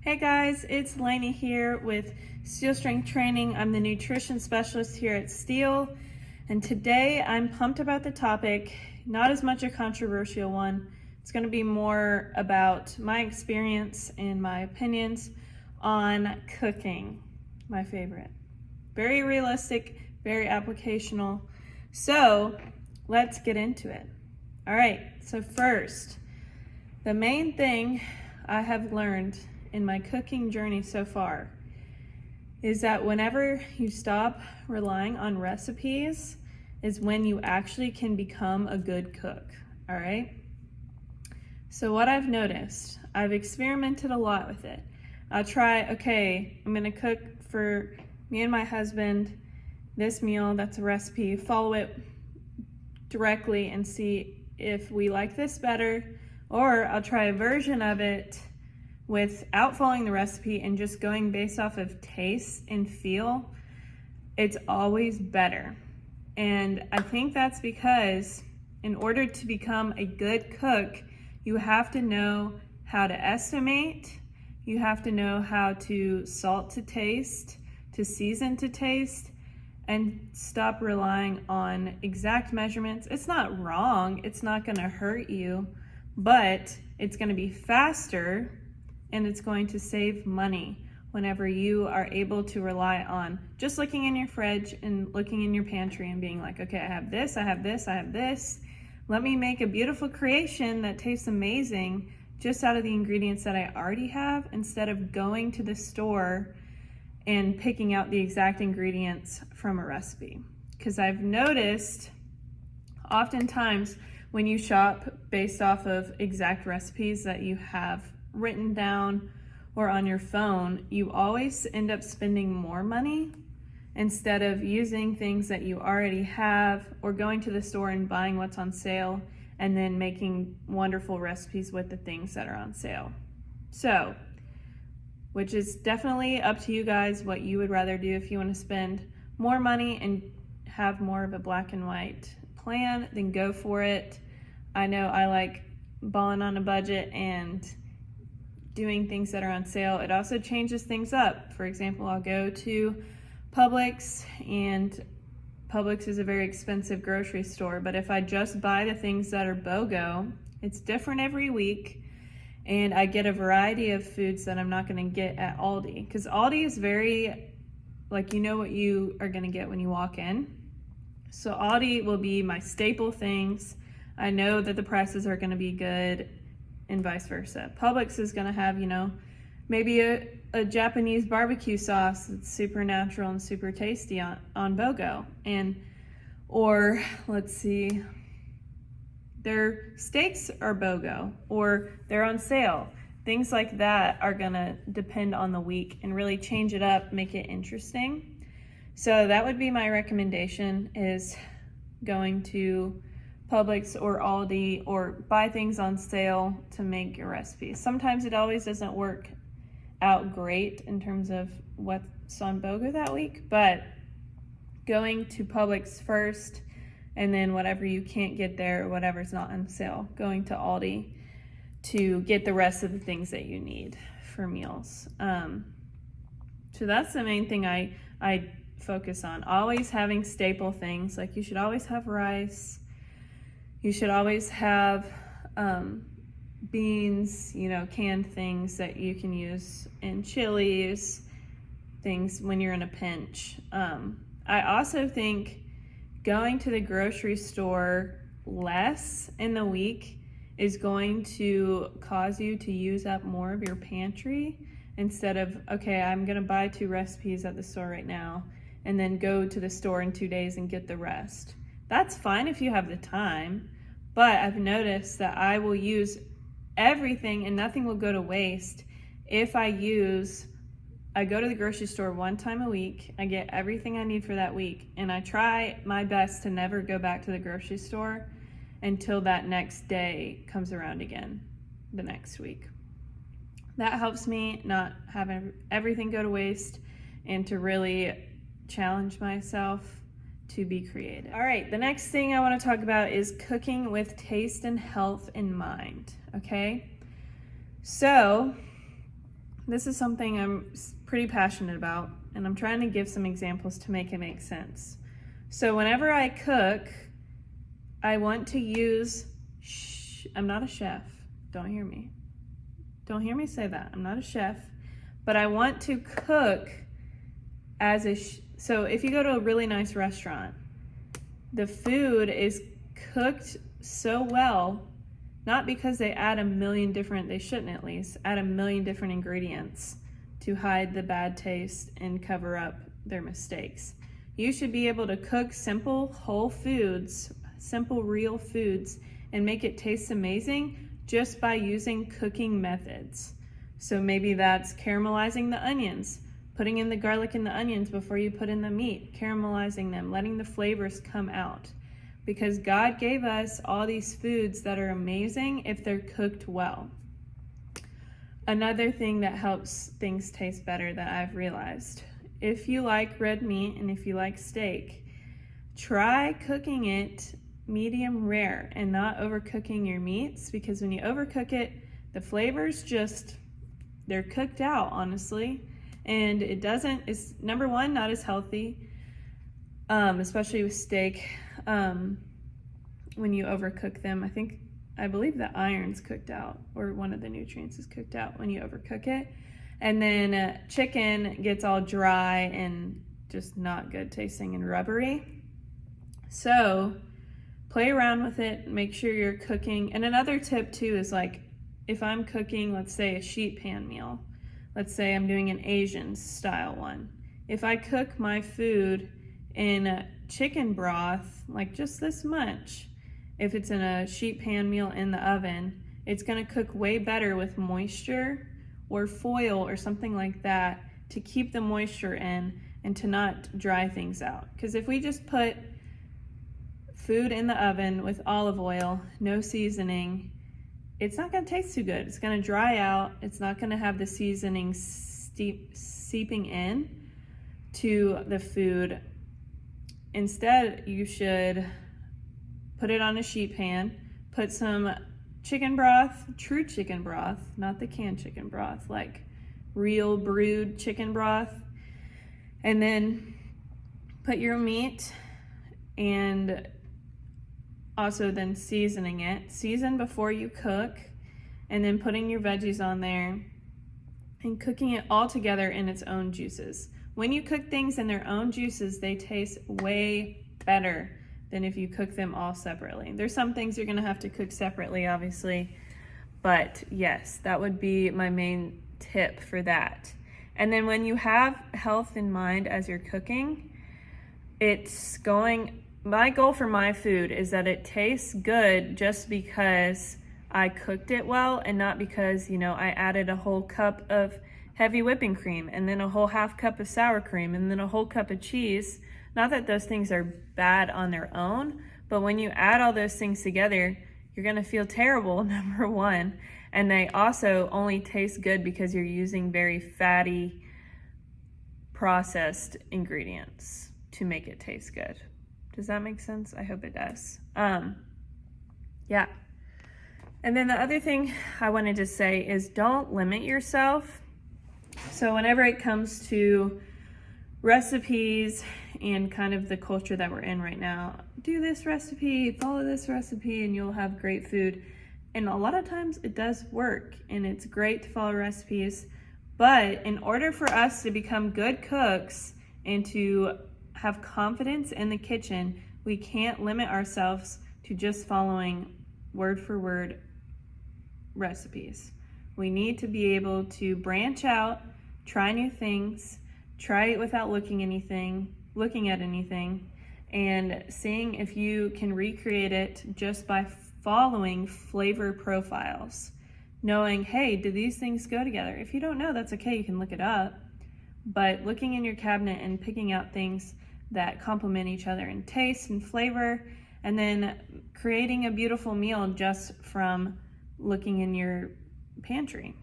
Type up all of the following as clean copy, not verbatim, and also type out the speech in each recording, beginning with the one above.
Hey guys, it's Laney here with Steel Strength Training. I'm the nutrition specialist here at Steel, and today I'm pumped about the topic. Not as much a controversial one. It's going to be more about my experience and my opinions on cooking, my favorite. Very realistic, very applicational. So let's get into it. All right, so first, the main thing I have learned in my cooking journey so far is that whenever you stop relying on recipes is when you actually can become a good cook, all right? So what I've noticed, I've experimented a lot with it. I'll try, okay, I'm gonna cook for me and my husband this meal, that's a recipe, follow it directly and see if we like this better, or I'll try a version of it without following the recipe and just going based off of taste and feel. It's always better. And I think that's because in order to become a good cook, you have to know how to estimate, you have to know how to salt to taste, to season to taste, and stop relying on exact measurements. It's not wrong, it's not gonna hurt you, but it's gonna be faster and it's going to save money whenever you are able to rely on just looking in your fridge and looking in your pantry and being like, okay, I have this, I have this, I have this. Let me make a beautiful creation that tastes amazing just out of the ingredients that I already have, instead of going to the store and picking out the exact ingredients from a recipe. Because I've noticed oftentimes when you shop based off of exact recipes that you have written down or on your phone, you always end up spending more money instead of using things that you already have, or going to the store and buying what's on sale and then making wonderful recipes with the things that are on sale. So, which is definitely up to you guys what you would rather do. If you want to spend more money and have more of a black and white plan, then go for it. I know I like balling on a budget and doing things that are on sale. It also changes things up. For example, I'll go to Publix, and Publix is a very expensive grocery store, but if I just buy the things that are BOGO, it's different every week, and I get a variety of foods that I'm not gonna get at Aldi, because Aldi is very, like, you know what you are gonna get when you walk in. So Aldi will be my staple things. I know that the prices are gonna be good, and vice versa. Publix is gonna have, maybe a Japanese barbecue sauce that's super natural and super tasty on BOGO. Or let's see, their steaks are BOGO, or they're on sale. Things like that are gonna depend on the week and really change it up, make it interesting. So that would be my recommendation, is going to Publix or Aldi, or buy things on sale to make your recipes. Sometimes it always doesn't work out great in terms of what's on BOGO that week, but going to Publix first, and then whatever you can't get there, or whatever's not on sale, going to Aldi to get the rest of the things that you need for meals. So that's the main thing I focus on. Always having staple things, like you should always have rice. You should always have beans, canned things that you can use in chilies, things when you're in a pinch. I also think going to the grocery store less in the week is going to cause you to use up more of your pantry, instead of, okay, I'm gonna buy 2 recipes at the store right now and then go to the store in 2 days and get the rest. That's fine if you have the time, but I've noticed that I will use everything and nothing will go to waste if I go to the grocery store 1 time a week, I get everything I need for that week, and I try my best to never go back to the grocery store until that next day comes around again, the next week. That helps me not have everything go to waste and to really challenge myself to be creative. All right, the next thing I want to talk about is cooking with taste and health in mind, okay? So This is something I'm pretty passionate about, and I'm trying to give some examples to make it make sense. So whenever I cook, I want to use, I'm not a chef, don't hear me. Don't hear me say that, I'm not a chef, but I want to cook as so if you go to a really nice restaurant, the food is cooked so well, not because they add they shouldn't at least, add a million different ingredients to hide the bad taste and cover up their mistakes. You should be able to cook simple whole foods, simple real foods, and make it taste amazing just by using cooking methods. So maybe that's caramelizing the onions, putting in the garlic and the onions before you put in the meat, caramelizing them, letting the flavors come out. Because God gave us all these foods that are amazing if they're cooked well. Another thing that helps things taste better that I've realized, if you like red meat and if you like steak, try cooking it medium rare and not overcooking your meats, because when you overcook it, the flavors they're cooked out, honestly, and it's number one, not as healthy, especially with steak. When you overcook them, I believe the iron's cooked out, or one of the nutrients is cooked out when you overcook it. And then chicken gets all dry and just not good tasting and rubbery. So play around with it, make sure you're cooking. And another tip too is, like, if I'm cooking, let's say, a sheet pan meal, let's say I'm doing an Asian style one. If I cook my food in chicken broth, like just this much, if it's in a sheet pan meal in the oven, it's gonna cook way better with moisture or foil or something like that to keep the moisture in and to not dry things out. Because if we just put food in the oven with olive oil, no seasoning, it's not gonna taste too good. It's gonna dry out. It's not gonna have the seasoning seeping in to the food. Instead, you should put it on a sheet pan, put some chicken broth, true chicken broth, not the canned chicken broth, like real brewed chicken broth, and then put your meat, and also then seasoning it. Season before you cook, and then putting your veggies on there and cooking it all together in its own juices. When you cook things in their own juices, they taste way better than if you cook them all separately. There's some things you're gonna have to cook separately, obviously, but yes, that would be my main tip for that. And then when you have health in mind as you're cooking, my goal for my food is that it tastes good just because I cooked it well, and not because, I added a whole cup of heavy whipping cream and then a whole half cup of sour cream and then a whole cup of cheese. Not that those things are bad on their own, but when you add all those things together, you're gonna feel terrible, number one. And they also only taste good because you're using very fatty, processed ingredients to make it taste good. Does that make sense? I hope it does. Yeah. And then the other thing I wanted to say is, don't limit yourself. So whenever it comes to recipes and kind of the culture that we're in right now, do this recipe, follow this recipe, and you'll have great food. And a lot of times it does work, and it's great to follow recipes. But in order for us to become good cooks and to have confidence in the kitchen, we can't limit ourselves to just following word for word recipes. We need to be able to branch out, try new things, try it without looking at anything, and seeing if you can recreate it just by following flavor profiles. Knowing, hey, do these things go together? If you don't know, that's okay, you can look it up. But looking in your cabinet and picking out things that complement each other in taste and flavor, and then creating a beautiful meal just from looking in your pantry.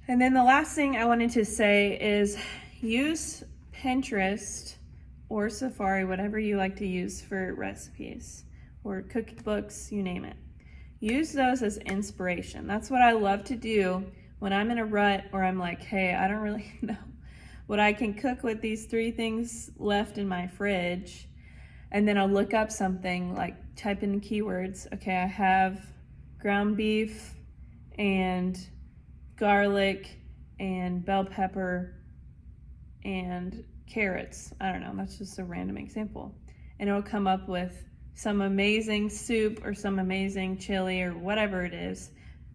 And then the last thing I wanted to say is, use Pinterest or Safari, whatever you like to use for recipes or cookbooks, you name it. use those as inspiration. That's what I love to do when I'm in a rut or I'm like, hey, I don't really know what I can cook with these 3 things left in my fridge. And then I'll look up something, like type in keywords. Okay, I have ground beef and garlic and bell pepper and carrots. I don't know, that's just a random example. And it'll come up with some amazing soup or some amazing chili or whatever it is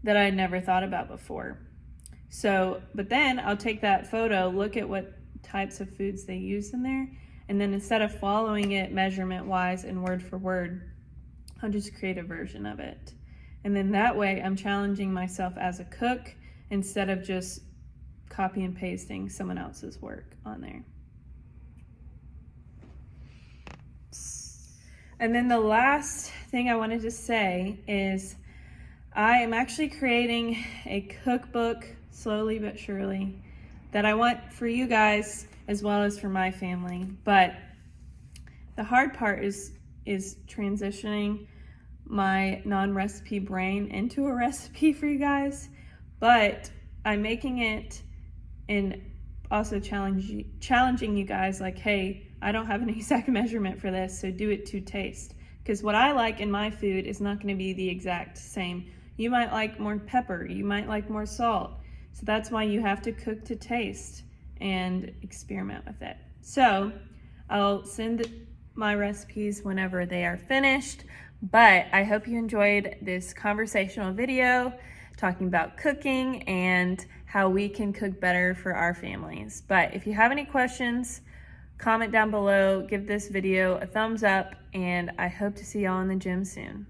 that I never thought about before. So, but then I'll take that photo, look at what types of foods they use in there, and then instead of following it measurement wise and word for word, I'll just create a version of it. And then that way I'm challenging myself as a cook instead of just copy and pasting someone else's work on there. And then the last thing I wanted to say is I am actually creating a cookbook, slowly but surely, that I want for you guys as well as for my family. But the hard part is transitioning my non-recipe brain into a recipe for you guys. But I'm making it and also challenging you guys, like, hey, I don't have an exact measurement for this, so do it to taste. Because what I like in my food is not going to be the exact same. You might like more pepper, you might like more salt. So that's why you have to cook to taste and experiment with it. So I'll send my recipes whenever they are finished, but I hope you enjoyed this conversational video talking about cooking and how we can cook better for our families. But if you have any questions, comment down below, give this video a thumbs up, and I hope to see y'all in the gym soon.